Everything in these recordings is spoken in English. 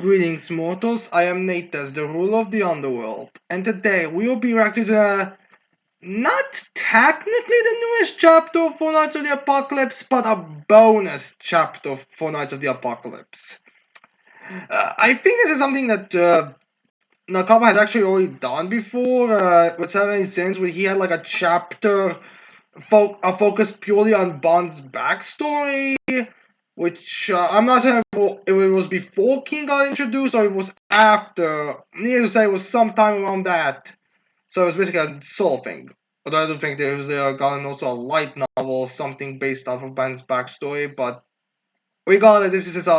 Greetings, mortals. I am Natas, the ruler of the underworld, and today we will be reacting to not technically the newest chapter for Knights of the Apocalypse, but a bonus chapter for Knights of the Apocalypse. I think this is something that Nakaba has actually already done before with 70 Sins, where he had like a chapter focused purely on Bond's backstory, which I'm not sure if it was before King got introduced or it was after. Needless to say, it was sometime around that. So it was basically a soul thing. Although I do think there was gotten also a light novel or something based off of Bond's backstory, but regardless, this is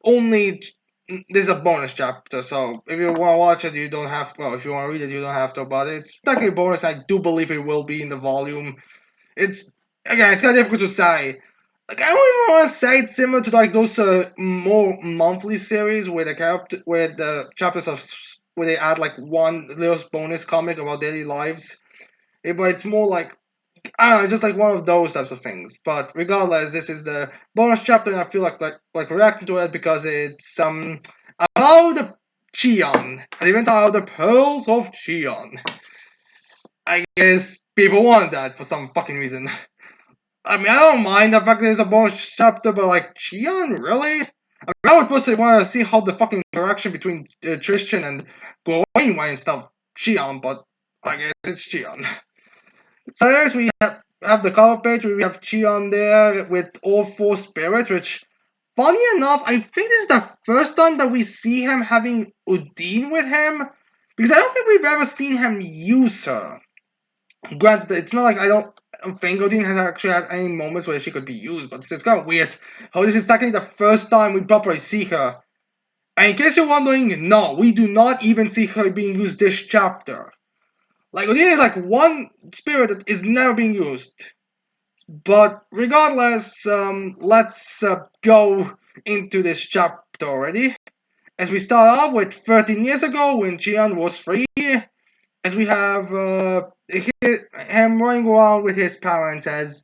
only this is a bonus chapter, so if you want to watch it, you don't have to. Well, if you want to read it, you don't have to. But it's technically a bonus. I do believe it will be in the volume. It's again, it's kind of difficult to say. Like I don't even want to say it's similar to like those more monthly series where the chapters of where they add like one little bonus comic about daily lives. But it's more like I don't know, just like one of those types of things. But regardless, this is the bonus chapter, and I feel like reacting to it because it's about the Chion, an event about the Perils of Chion. I guess people wanted that for some fucking reason. I mean, I don't mind the fact that there's a bonus chapter, but like Chion, really? I mean, I would personally want to see how the fucking interaction between Tristan and Gawain went and stuff. Chion, but I guess it's Chion. So next we have the cover page where we have Chion there with all four spirits, which, funny enough, I think this is the first time that we see him having Udine with him, because I don't think we've ever seen him use her. Granted, it's not like I don't think Udine has actually had any moments where she could be used, but it's kind of weird how this is technically the first time we properly see her. And in case you're wondering, no, we do not even see her being used this chapter. Like, Udine is like one spirit that is never being used. But regardless, let's go into this chapter already. As we start off with 13 years ago when Chion was free, as we have him running around with his parents as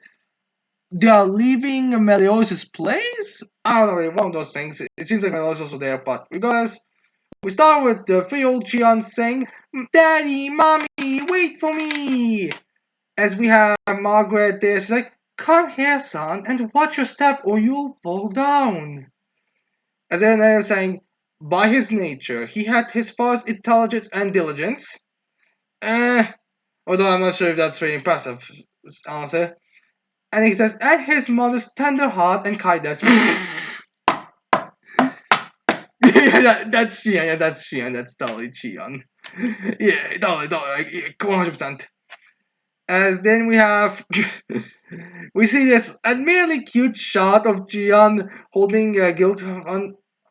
they are leaving Meliodas' place? I don't know, one of those things. It seems like Meliodas is also there, but regardless, we start with the 3-year-old Chion saying, "Daddy, Mommy, wait for me!" As we have Margaret there, she's like, "Come here, son, and watch your step or you'll fall down." As they're saying, by his nature, he had his father's intelligence and diligence. Although I'm not sure if that's very impressive, honestly. And he says, and his mother's tender heart and kindness. That's Chion, yeah, that's Chion, that's totally Chion. Yeah, totally, 100%. As then we have, we see this admittedly cute shot of Chion holding Guild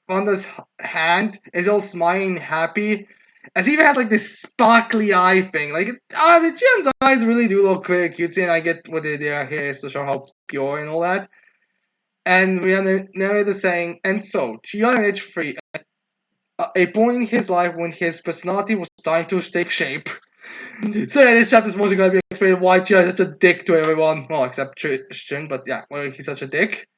Fonda's hand, is all smiling happy, as he even had like this sparkly eye thing. Like, honestly, Chion's eyes really do look very cutesy, and I get what they are here is to show how pure and all that. And we have the narrator saying, and so, Chion aged 3, a point in his life when his personality was starting to take shape. So yeah, this chapter is mostly going to be explaining why Chion is such a dick to everyone. Well, except Tristan, but yeah, why he's such a dick.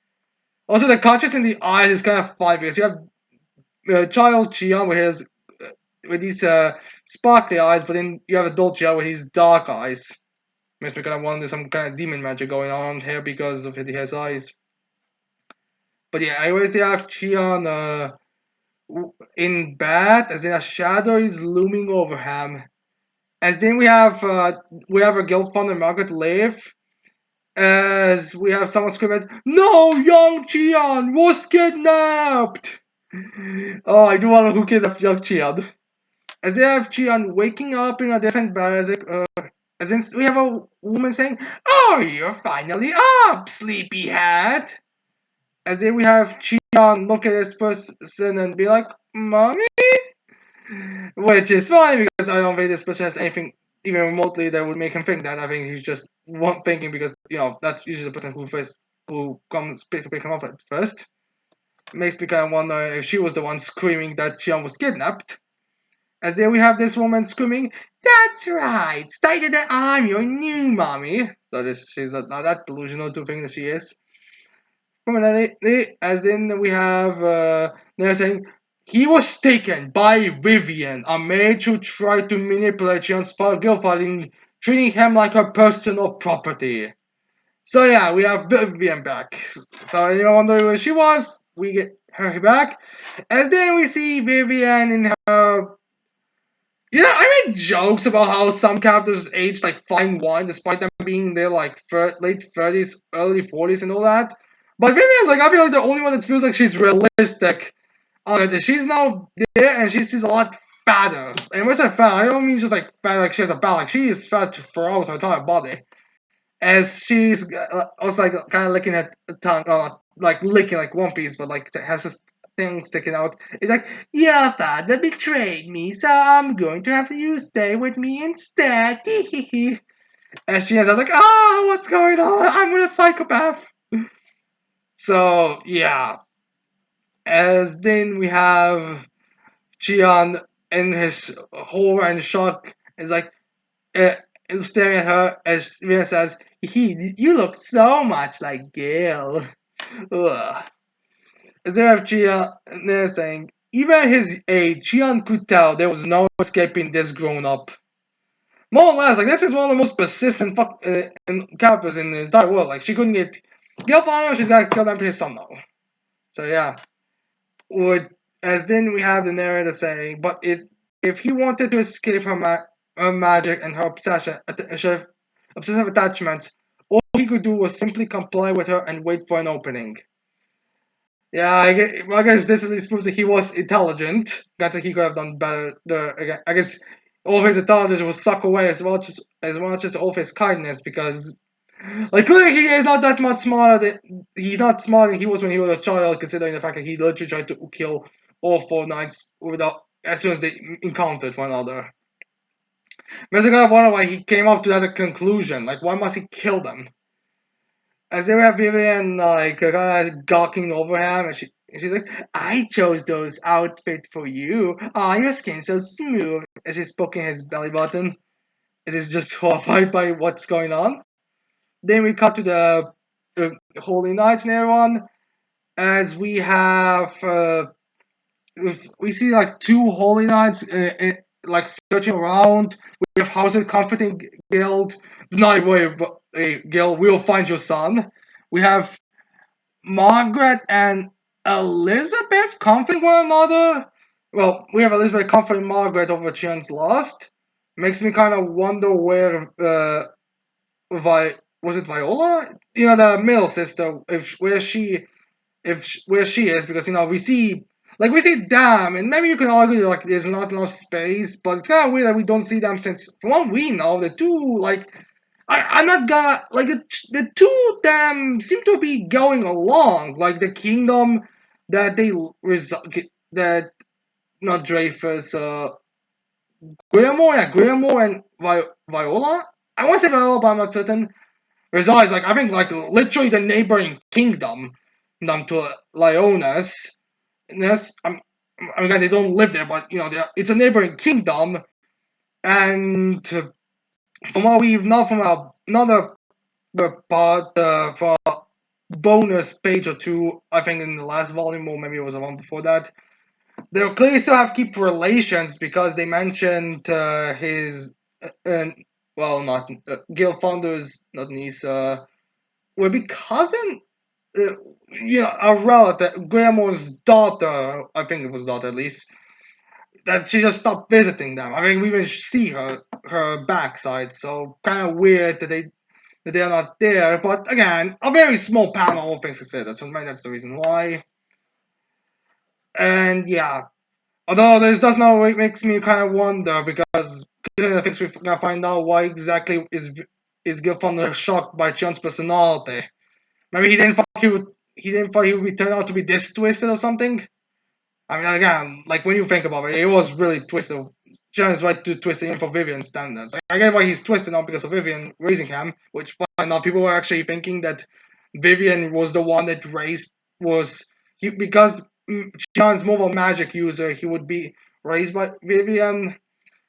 Also, the contrast in the eyes is kind of fun because you have child Chion with these sparkly eyes, but then you have adult Chion with his dark eyes. Makes me kind of wonder some kind of demon magic going on here because of his eyes. But yeah, anyways, they have Chion in bed, as then a shadow is looming over him. As then we have a guild founder, Margaret Leaf, as we have someone screaming, "No, young Chion was kidnapped!" Oh, I do wonder who kidnapped young Chion. As they have Chion waking up in a different bed, as then we have a woman saying, "Oh, you're finally up, sleepyhead!" As then we have Chion look at this person and be like, "Mommy?" Which is funny because I don't think this person has anything even remotely that would make him think that. I think he's just thinking because that's usually the person who comes to pick him up at first. Makes me kind of wonder if she was the one screaming that Chion was kidnapped. As there we have this woman screaming, "That's right, stated that I'm your new mommy." So she's not that delusional to think that she is. As then we have they're saying, He was taken by Vivian, a maid who tried to manipulate Chion's girlfriend, treating him like her personal property. So yeah, we have Vivian back. So you wonder where she was, we get her back. And then we see Vivian in her. I make jokes about how some characters age like fine wine despite them being in their like late 30s, early 40s, and all that. But Vivian's like, I feel like the only one that feels like she's realistic on it. She's now there and she's a lot fatter. And when I say fat, I don't mean just like fat like she has a back. Like she is fat throughout her entire body. As she's also like kind of licking her tongue, like licking like One Piece, but like has this thing sticking out. It's like, your father betrayed me, so I'm going to have you stay with me instead. And she ends up like, what's going on? I'm with a psychopath. So yeah, as then we have Chion in his horror and shock is like, uh, staring at her as Rina says, you look so much like Gail. Ugh. As they have Chion there saying, even at his age, Chion could tell there was no escaping this grown up. More or less, like this is one of the most persistent characters in the entire world. Like she couldn't get Gail found out she's got to kill them his son now. So yeah, would as then we have the narrator saying, but if he wanted to escape her magic and her obsessive attachment, all he could do was simply comply with her and wait for an opening. Yeah, I guess this at least proves that he was intelligent. Got that he could have done better. I guess all of his intelligence was sucked away as much as all of his kindness, because like clearly he is not that much smarter he's not smarter than he was when he was a child, considering the fact that he literally tried to kill all four knights without as soon as they encountered one another. But I gotta wonder why he came up to that conclusion. Like, why must he kill them? As they were Vivian like kind of gawking over him, and she's like, "I chose those outfits for you. Ah, your skin's so smooth." And she's poking his belly button. And he's just horrified by what's going on. Then we cut to the Holy Knights and everyone, as we have we see like two Holy Knights like searching around. We have Hauser comforting Guild. Not wait, Guild, we'll find your son. We have Margaret and Elizabeth comforting one another. Well, we have Elizabeth comforting Margaret over Chion's lost. Makes me kind of wonder where was it Viola? The middle sister. If where she is, because we see them, and maybe you can argue like there's not enough space, but it's kind of weird that we don't see them, since from what we know the two like I'm not gonna like the two of them seem to be going along, like the kingdom that they that not Dreyfus, Guillermo and Viola. I want to say Viola, but I'm not certain. Resides like I think like literally the neighboring kingdom, to Leonis. Yes, I mean they don't live there, but it's a neighboring kingdom, and from what we've know from another part, for a bonus page or two, I think in the last volume, or maybe it was the one before that, they clearly still have keep relations, because they mentioned his well, not Gil Founder's not niece, would be cousin, uh, a relative, Grandma's daughter. I think it was daughter at least. That she just stopped visiting them. I mean, we even see her backside. So kind of weird that they are not there. But again, a very small panel, all things considered. So maybe that's the reason why. And yeah, although this does not makes me kind of wonder, because I think we're gonna find out why exactly is Gilfunder shocked by Chion's personality. Maybe he didn't think he would turn out to be this twisted or something. I mean, again, like when you think about it, it was really twisted. Chion is right to twist it in for Vivian standards. Like, I get why he's twisted, not because of Vivian raising him, which now people were actually thinking that Vivian was the one that raised because Chion's more of a magic user. He would be raised by Vivian.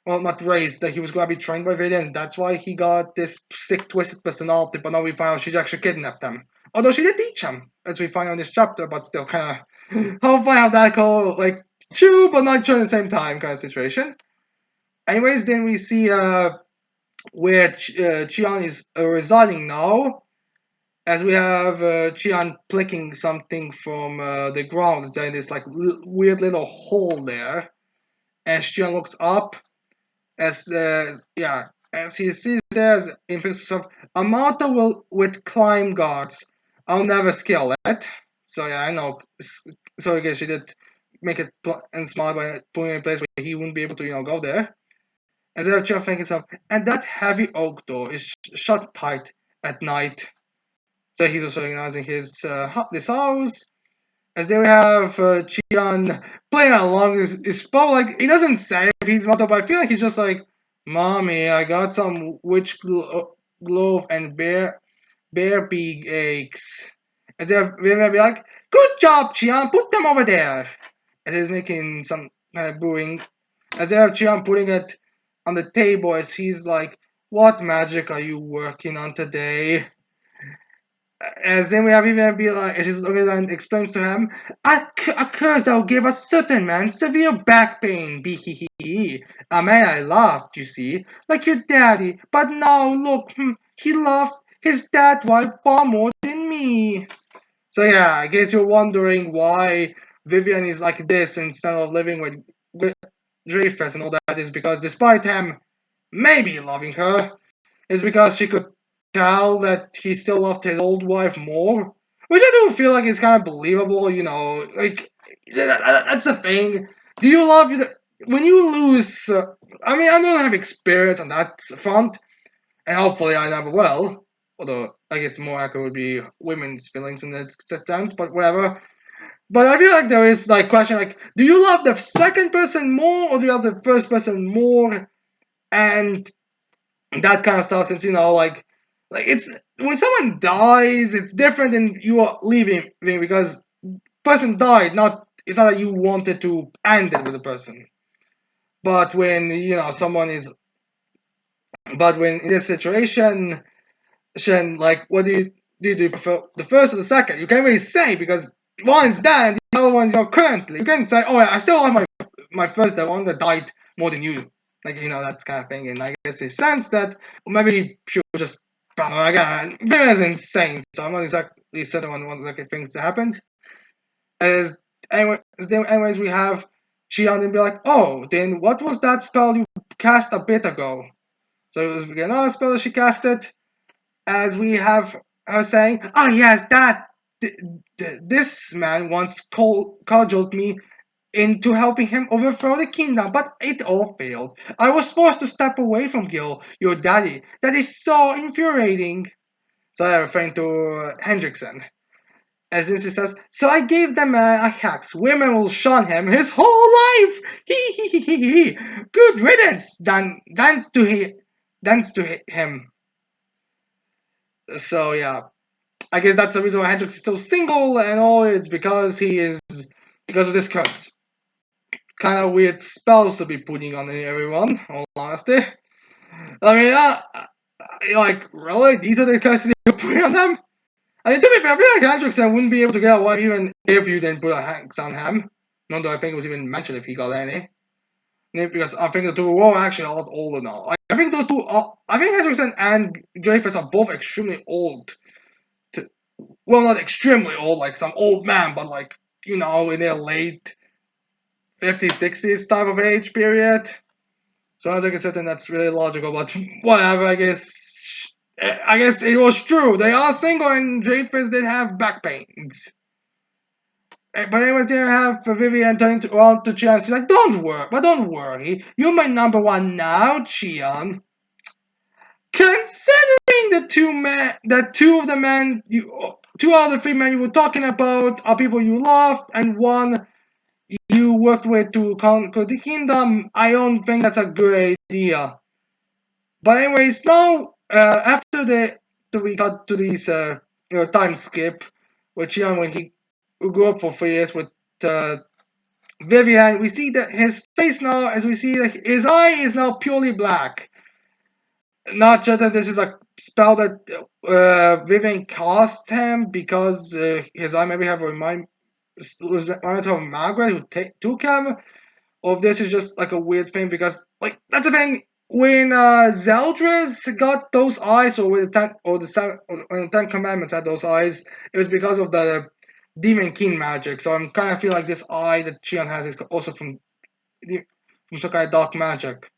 Well, not raised, that he was going to be trained by Vivian. That's why he got this sick, twisted personality. But now we find out she actually kidnapped him. Although she did teach him, as we find out in this chapter, but still kind of. How funny how that go, like, true, but not true at the same time kind of situation. Anyways, then we see where Chion is residing now, as we have Chion plucking something from the ground. There's this like weird little hole there. As Chion looks up, as he sees there's in front of a mountain will with climb guards. I'll never scale it. So yeah, I know. So I guess she did make it and smart by putting it in a place where he wouldn't be able to go there. As I have Chion thinking himself, and that heavy oak door is shut tight at night. So he's also organizing this house. As they have Chion playing along his phone, like he doesn't say if he's motto, but I feel like he's just like, "Mommy, I got some witch glove and bear pig eggs." As they're be like, "Good job, Chion, put them over there." As he's making some kind of brewing, as they have Chion putting it on the table, as he's like, "What magic are you working on today?" As then we have even be like, as and explains to him, a curse that will give a certain man severe back pain. Be. A man I loved, you see, like your daddy. But now look, he loved his dad wife far more than me. So yeah, I guess you're wondering why Vivian is like this instead of living with Dreyfus and all that is because despite him maybe loving her, is because she could tell that he still loved his old wife more. Which I do feel like is kind of believable, like that's the thing. Do you love when you lose? I mean, I don't have experience on that front, and hopefully I never will. Although I guess more accurate would be women's feelings in that sense, but whatever. But I feel like there is like question like, do you love the second person more or do you love the first person more? And that kind of stuff since like it's when someone dies it's different than you are leaving because person died not it's not that you wanted to end it with the person but when someone is but when in this situation like what do you prefer the first or the second you can't really say because one's dead and the other one's currently you can't say oh yeah, I still have my first the one that died more than you like that kind of thing and I guess it sense that maybe she was just again is insane so I'm not exactly certain on what exactly things that happened as anyways we have Chion and be like oh then what was that spell you cast a bit ago so it was another spell that she casted as we have her saying, "Oh yes, this man once cudgeled me into helping him overthrow the kingdom, but it all failed. I was forced to step away from Gil, your daddy. That is so infuriating." So I'm referring to Hendrickson. As then she says, "So I gave them a hex. Women will shun him his whole life. He. Good riddance. Dance to him." So yeah, I guess that's the reason why Hendrix is still single and all. It's because of this curse. Kind of weird spells to be putting on everyone. All honesty, I mean, like really, these are the curses you're putting on them. I mean, to be fair, I feel like Hendrix wouldn't be able to get a wife even if you didn't put a hex on him. Nor do I think it was even mentioned if he got any. Because I think the two were actually a lot older now. I think the two, I think Hendrickson and Dreyfus are both extremely old well, not extremely old, like some old man, but like, in their late 50s, 60s type of age period. So as I can say, then that's really logical, but whatever, I guess. I guess it was true. They are single and Dreyfus did have back pains. But anyways, they have Vivian turning around to Chion. She's like, don't worry. You're my number one now, Chion. Considering two of the men two out of the three men you were talking about are people you loved, and one you worked with to conquer the kingdom, I don't think that's a good idea. But anyways, now after we got to this time skip, with Chion when he grew up for 3 years with uh, Vivian, we see that his face now, as we see that his eye is now purely black. Not just that this is a spell that Vivian cast him because his eye maybe have was it Margaret who took him, or if this is just like a weird thing because like that's the thing when Zeldris got those eyes, or when the ten or the seven or when the Ten Commandments had those eyes, it was because of the Demon King magic. So I'm kind of feel like this eye that Chion has is also from some kind of dark magic,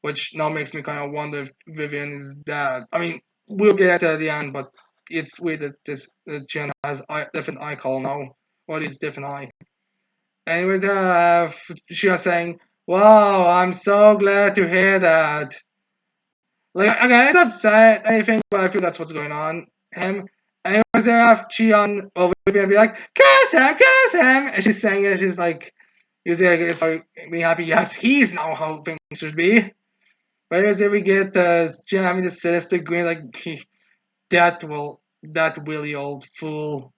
which now makes me kind of wonder if Vivian is dead. I mean, we'll get at the end, but it's weird that Chion has different eye color now, or at least different eye. Anyways, she was saying, "Wow, I'm so glad to hear that." Like again, I don't say anything, but I feel that's what's going on. Him. Anyways, they have Chion over Vivian be like, curse him," and she's saying it. She's like, "Using like, being happy. Yes, he's now how things should be." But anyways, then we get Chion having this sinister grin, like, that willy old fool."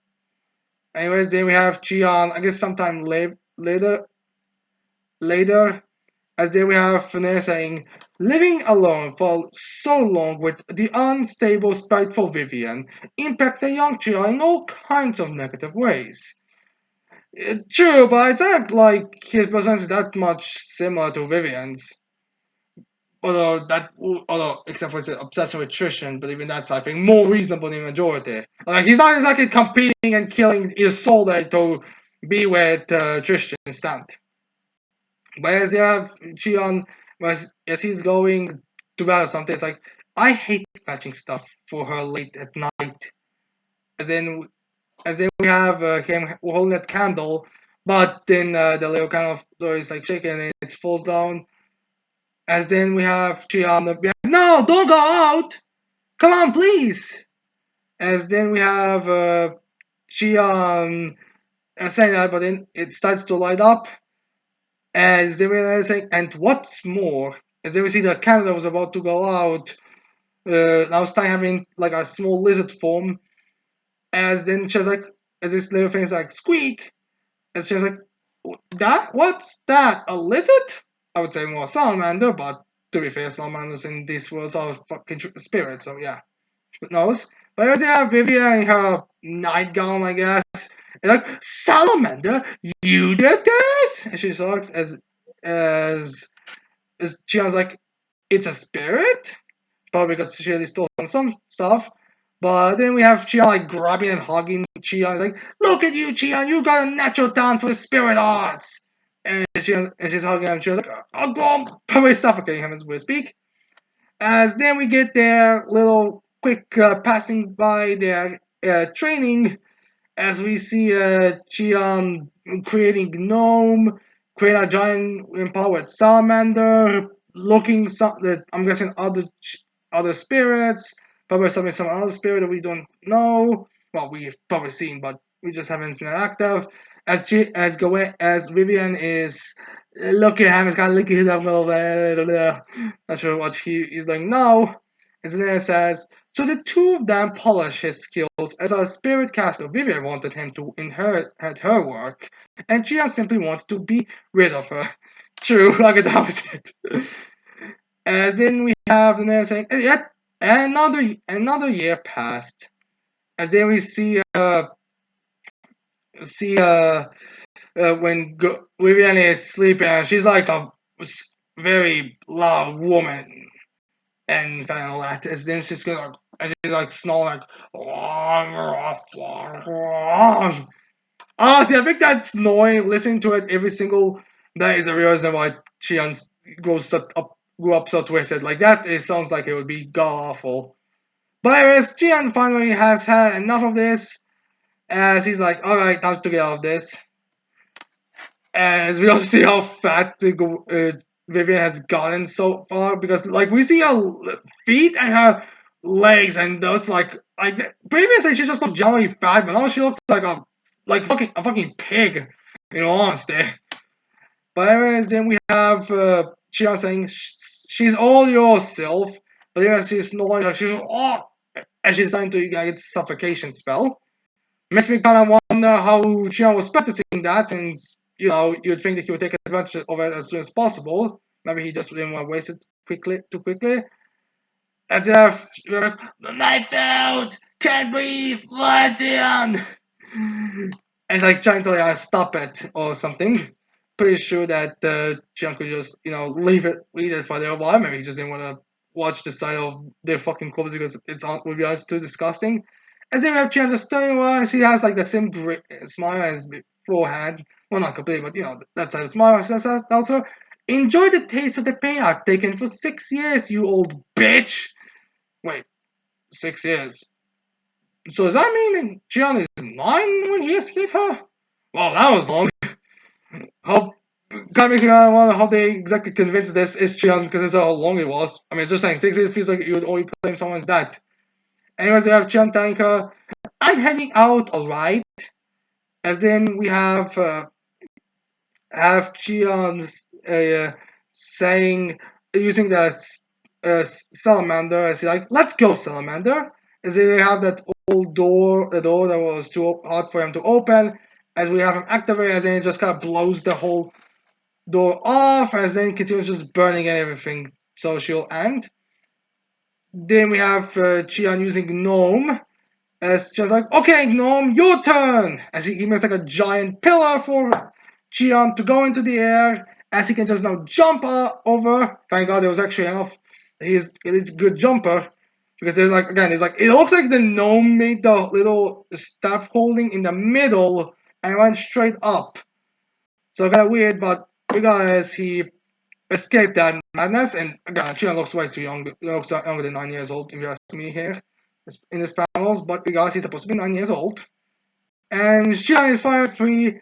Anyways, then we have Chion. I guess sometime later, as there we have Fenrir saying, living alone for so long with the unstable, spiteful Vivian impact the young Chion in all kinds of negative ways. True, but it's not like his personality is that much similar to Vivian's. Although except for his obsession with Trishan, but even that's I think more reasonable than the majority. Like he's not exactly competing and killing his soul there to be with Tristan instead. But as you have Chion, as he's going to battle something, it's like, I hate fetching stuff for her late at night. As then, as then we have him holding that candle, but then the little kind of door is like shaking and it falls down. As then we have Chion, no, don't go out! Come on, please! As then we have Chion saying that, but then it starts to light up. As they were saying, and what's more, as they will see that Canada was about to go out, now Stein having like a small lizard form, as then she was like, as this little thing is like, squeak, as she was like, what's that, a lizard? I would say more salamander, but to be fair, salamanders in this world are fucking spirits, so yeah, who knows? But as they have Vivian in her nightgown, I guess, and like, salamander, you did this? And she talks as Chion's like, it's a spirit? Probably because she already stole some stuff. But then we have Chion like grabbing and hugging Chion. He's like, look at you, Chion, you got a natural talent for the spirit arts. And she's hugging him. She's like, oh, go, probably suffocating him as we speak. As then we get their little quick passing by their training, as we see Chion creating gnome, create a giant empowered salamander, looking that I'm guessing other spirits, probably some other spirit that we don't know. Well, we've probably seen, but we just haven't seen it active. As Vivian is looking at him, he's kind of looking at him a little bit. Not sure what he's doing now. And then it says, so the two of them polish his skills as a spirit caster. Vivian wanted him to inherit her work, and Gian simply wanted to be rid of her. True, like that was it. As then we have the name saying, yet another year passed. As then we see when Vivian is sleeping, and she's like a very loud woman and kind of that. As then she's gonna and she's like snoring like honestly, I think that snoring, listening to it every single day is the reason why Chion grew up so twisted. Like that it sounds like it would be god awful. But anyways, Chion finally has had enough of this, as he's like, alright, time to get out of this. As we also see how fat Vivian has gotten so far, because like we see her feet and her legs, and those like previously she just looked generally fat, but now she looks like a fucking pig. In all honesty. But anyways, then we have Chion saying she's all yourself, but then she's no longer she's all, and she's starting to get suffocation spell. Makes me kind of wonder how Chion was practicing that, since you'd think that he would take advantage of it as soon as possible. Maybe he just didn't want to waste it too quickly. And my food can't breathe, Lithium. and like trying to stop it or something. Pretty sure that Chion could just leave it for a little while. Maybe he just didn't want to watch the sight of their fucking corpse because would be too disgusting. And then we have Chion just turning around and she has like the same great smile as beforehand. Well, not completely, but that side of smile. She says also, enjoy the taste of the pain I've taken for 6 years, you old bitch. Wait, 6 years. So does that mean Chion is 9 when he escaped her? Well, that was long. How kind of makes me wonder how they exactly convinced this is Chion because it's how long it was. I mean, just saying, 6 years feels like you would only claim someone's dead. Anyways, we have Chion telling her, I'm heading out, alright. As then we have Chion saying, using the salamander as he's like, let's go, salamander. As they have that old door, the door that was too hard for him to open. As we have him activate, as then it just kind of blows the whole door off, as then continues just burning and everything. So she'll end. Then we have Chion using Gnome. As just like, okay, Gnome, your turn! As he makes like a giant pillar for Chion to go into the air, as he can just now jump over. Thank God there was actually enough. He is a good jumper. Because there's like, again, it's like, it looks like the gnome made the little staff holding in the middle and went straight up. So kind of weird, but regardless, he escaped that madness. And again, Chion looks way too young. He looks younger than 9 years old, if you ask me here in this panels. But regardless, he's supposed to be 9 years old. And Chion is fine free.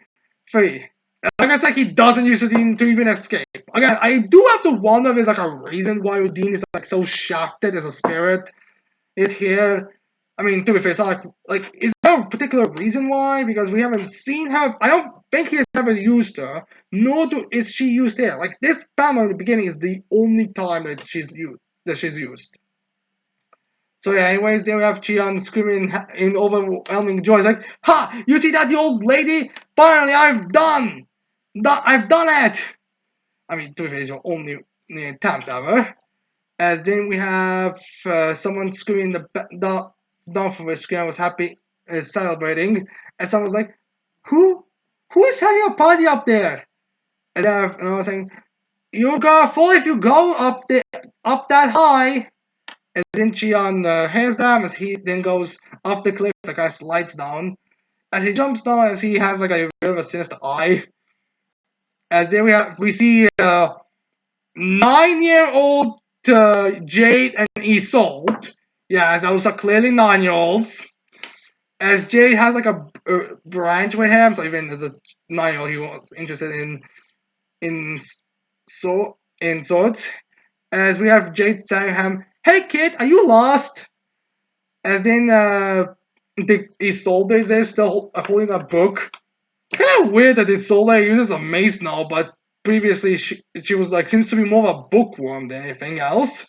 Like I said, he doesn't use Odin to even escape. Again, I do have to wonder if there's like a reason why Odin is like so shafted as a spirit. Here, I mean, to be fair, it's not like is there a particular reason why? Because we haven't seen her. I don't think he has ever used her, nor is she used here. Like this panel in the beginning is the only time that she's used. So yeah, anyways, then we have Chion screaming in overwhelming joy. It's like, ha! You see that, you old lady? Finally, I've done it! I mean, to be fair, it's your only attempt ever. As then we have someone screaming down from which Chion was happy, celebrating. And someone's like, who is having a party up there? And then I was saying, you're gonna fall if you go up that high. And then Chion hands down as he then goes off the cliff, the guy slides down. As he jumps down, as he has like a bit of a sinister eye. As then we see 9-year-old Jade and Isolde. Yeah, as those are clearly 9-year-olds. As Jade has like a branch with him, so even as a 9-year-old, he was interested in swords. As we have Jade telling him, "Hey kid, are you lost?" As then Isolde is there still holding a book. Kind of weird that Isolde uses a mace now, but previously she was like seems to be more of a bookworm than anything else.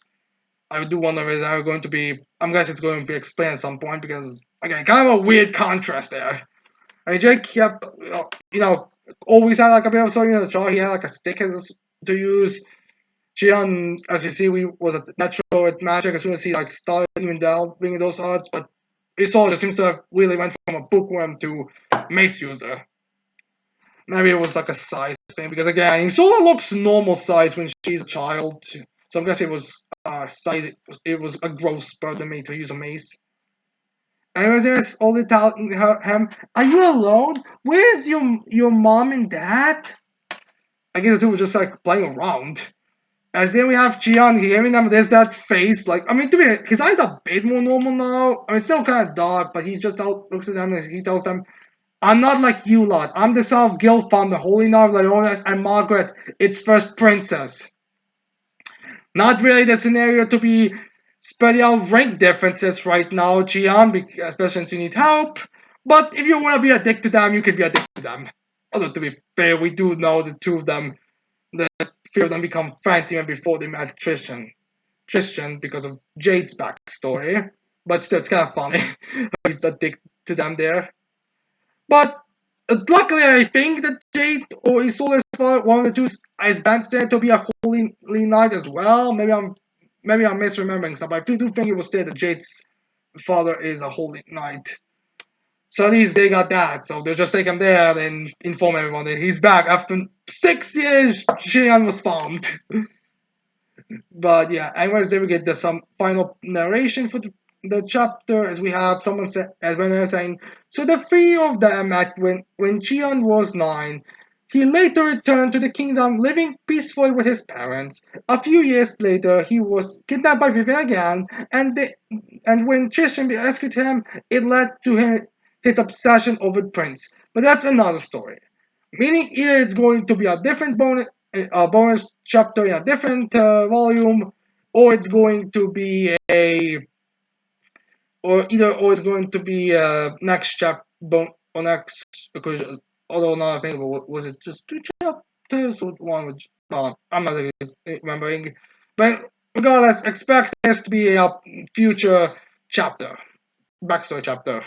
I do wonder if it's going to be. I'm guessing it's going to be explained at some point because again, kind of a weird contrast there. I mean, Jake kept, always had like a bit of something in the jaw. He had like a stick to use. Chion, as you see, was a natural at magic as soon as he like started even delving those arts, but his all just seems to have really went from a bookworm to mace user. Maybe it was like a size thing because again, Sola looks normal size when she's a child, so I'm guessing it was size. It was a growth spur to me to use a mace. Anyways, there's only telling him, "Are you alone? Where's your mom and dad?" I guess the two were just like playing around. As then we have Chion giving them that face, like I mean to be his eyes are a bit more normal now. I mean it's still kind of dark, but he just looks at them and he tells them, "I'm not like you lot. I'm the son of Gilfan, the Holy Knight of Leonis, and Margaret, its first princess. Not really the scenario to be spreading out rank differences right now, Chion, especially since you need help. But if you want to be a dick to them, you can be a dick to them. Although to be fair, we do know the two of them, the three of them become friends even before they met Tristan because of Jade's backstory. But still, it's kind of funny. He's a dick to them there. But luckily, I think that Jade or Isolde is one of the two is there to be a holy knight as well. Maybe I'm misremembering stuff. But I do think it was stated that Jade's father is a holy knight. So at least they got that. So they'll just take him there and inform everyone that he's back after 6 years. Chion was found. But yeah, anyways, there we get some final narration for the chapter as we have someone as when they're saying, so the three of them met when Chion was 9. He later returned to the kingdom, living peacefully with his parents. A few years later, he was kidnapped by Vivian again, and when Chion rescued him, it led to his obsession over Prince. But that's another story. Meaning either it's going to be a different bonus chapter in a different volume, or it's going to be or it's going to be next or next because although now I think was it just 2 chapters or one which I'm not remembering, but regardless, expect this to be a future chapter, backstory chapter,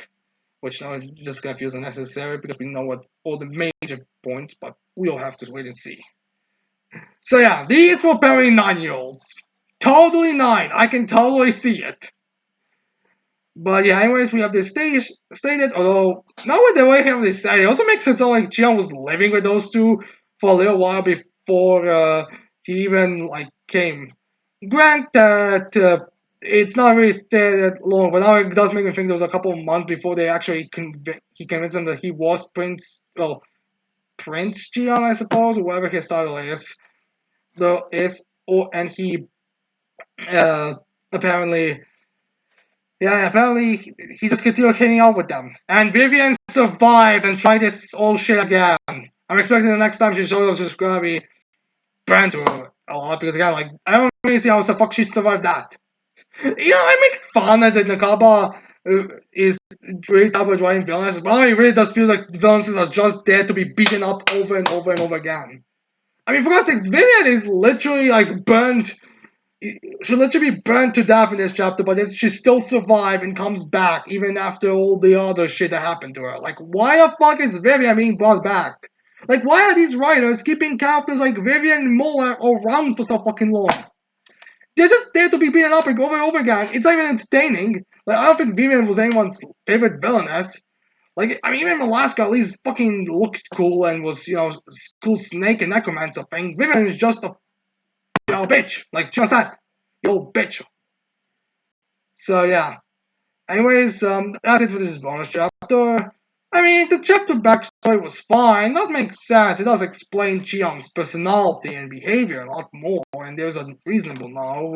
which now is just gonna feel unnecessary because we know what all the major points, but we'll have to wait and see. So yeah, these were very 9-year-olds. Totally 9. I can totally see it. But yeah, anyways, we have this stated, although now with the way how they say it also makes it sound like Chion was living with those two for a little while before he even like came. Grant that it's not really stated long, but now it does make me think there was a couple of months before they actually he convinced them that he was Prince Chion, I suppose, or whatever his title is. And he uh, apparently, yeah, apparently he just continued hanging out with them. And Vivian survived and tried this old shit again. I'm expecting the next time she shows up, she's gonna be banned to her a lot because again, like I don't really see how the fuck she survived that. You know, I make fun that Nakaba is really top of drawing villains, but it really does feel like the villains are just there to be beaten up over and over and over again. I mean, for God's sake, Vivian is literally like burned. She literally be burned to death in this chapter, but then she still survives and comes back even after all the other shit that happened to her. Like, why the fuck is Vivian being brought back? Like, why are these writers keeping characters like Vivian and Mola around for so fucking long? They're just there to be beaten up over and over again. It's not even entertaining. Like, I don't think Vivian was anyone's favorite villainess. Like, I mean, even Alaska at least fucking looked cool and was, cool snake and necromancer thing. Vivian is just a, bitch. Like, just that. You old bitch. So, yeah. Anyways, that's it for this bonus chapter. I mean, the chapter backstory was fine. It does make sense. It does explain Chion's personality and behavior a lot more, and there's a reasonable now.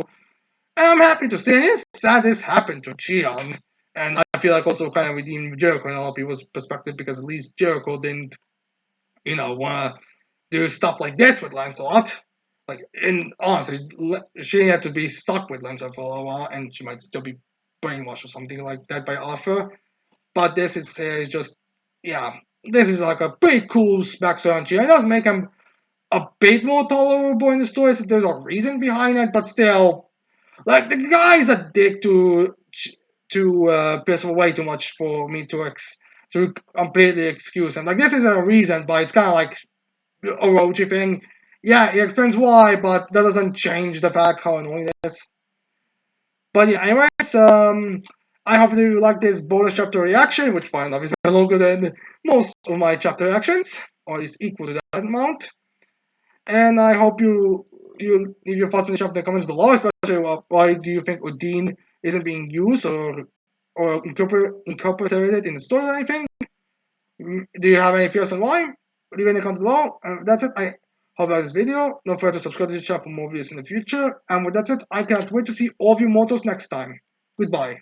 And I'm happy to say, and it's sad this happened to Chion. And I feel like also kind of redeemed Jericho in a lot of people's perspective because at least Jericho didn't, want to do stuff like this with Lancelot. Like, and honestly, she had to be stuck with Lancelot for a while, and she might still be brainwashed or something like that by Arthur. But this is just, yeah, this is like a pretty cool backstory on Chion. It does make him a bit more tolerable in the story, so there's a reason behind it, but still, like, the guy's a dick to piss way too much for me to completely excuse him. Like, this is a reason, but it's kind of like a Orochi thing. Yeah, it explains why, but that doesn't change the fact how annoying it is. But yeah, anyways, I hope you like this bonus chapter reaction, which fine enough is longer than most of my chapter reactions, or is equal to that amount. And I hope you leave your thoughts in the chat in the comments below, especially why do you think Odin isn't being used or incorporated in the story or anything? Do you have any fears on why? Leave it in the comments below. That's it. I hope you like this video. Don't forget to subscribe to the channel for more videos in the future. And with that said, I cannot wait to see all of you mortals next time. Goodbye.